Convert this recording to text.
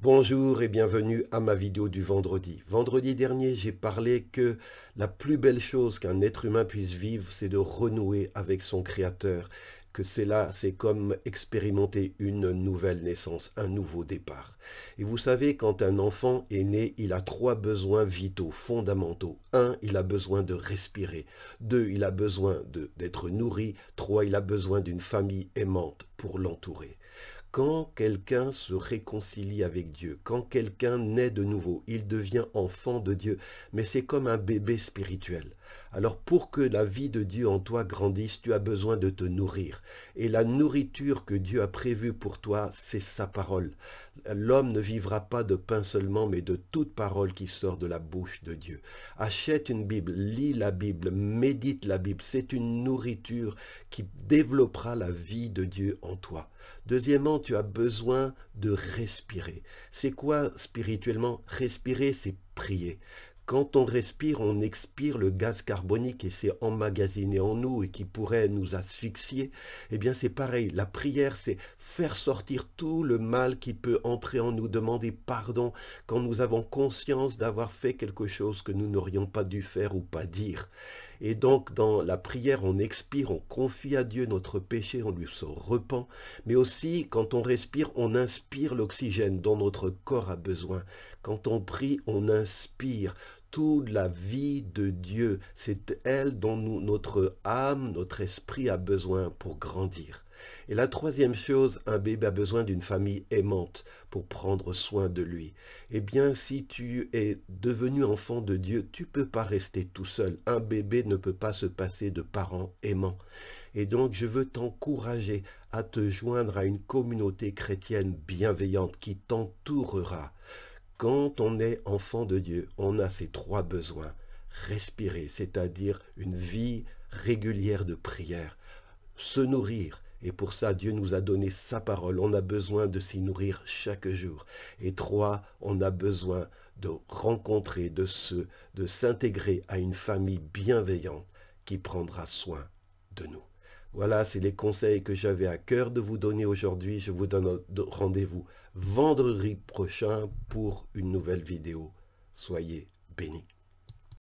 Bonjour et bienvenue à ma vidéo du vendredi. Vendredi dernier, j'ai parlé que la plus belle chose qu'un être humain puisse vivre, c'est de renouer avec son Créateur, que c'est comme expérimenter une nouvelle naissance, un nouveau départ. Et vous savez, quand un enfant est né, il a trois besoins vitaux, fondamentaux. Un, il a besoin de respirer. Deux, il a besoin d'être nourri. Trois, il a besoin d'une famille aimante pour l'entourer. Quand quelqu'un se réconcilie avec Dieu, quand quelqu'un naît de nouveau, il devient enfant de Dieu, mais c'est comme un bébé spirituel. Alors pour que la vie de Dieu en toi grandisse, tu as besoin de te nourrir. Et la nourriture que Dieu a prévue pour toi, c'est sa parole. L'homme ne vivra pas de pain seulement, mais de toute parole qui sort de la bouche de Dieu. Achète une Bible, lis la Bible, médite la Bible. C'est une nourriture qui développera la vie de Dieu en toi. Deuxièmement, tu as besoin de respirer. C'est quoi spirituellement? Respirer, c'est prier. Quand on respire, on expire le gaz carbonique et c'est emmagasiné en nous et qui pourrait nous asphyxier. Eh bien, c'est pareil. La prière, c'est faire sortir tout le mal qui peut entrer en nous, demander pardon quand nous avons conscience d'avoir fait quelque chose que nous n'aurions pas dû faire ou pas dire. Et donc, dans la prière, on expire, on confie à Dieu notre péché, on lui se repent. Mais aussi, quand on respire, on inspire l'oxygène dont notre corps a besoin. Quand on prie, on inspire toute la vie de Dieu. C'est elle dont notre âme, notre esprit a besoin pour grandir. Et la troisième chose, un bébé a besoin d'une famille aimante pour prendre soin de lui. Eh bien, si tu es devenu enfant de Dieu, tu ne peux pas rester tout seul. Un bébé ne peut pas se passer de parents aimants. Et donc, je veux t'encourager à te joindre à une communauté chrétienne bienveillante qui t'entourera. Quand on est enfant de Dieu, on a ces trois besoins. Respirer, c'est-à-dire une vie régulière de prière. Se nourrir, et pour ça, Dieu nous a donné sa parole. On a besoin de s'y nourrir chaque jour. Et trois, on a besoin de rencontrer, de s'intégrer à une famille bienveillante qui prendra soin de nous. Voilà, c'est les conseils que j'avais à cœur de vous donner aujourd'hui. Je vous donne rendez-vous vendredi prochain pour une nouvelle vidéo. Soyez bénis.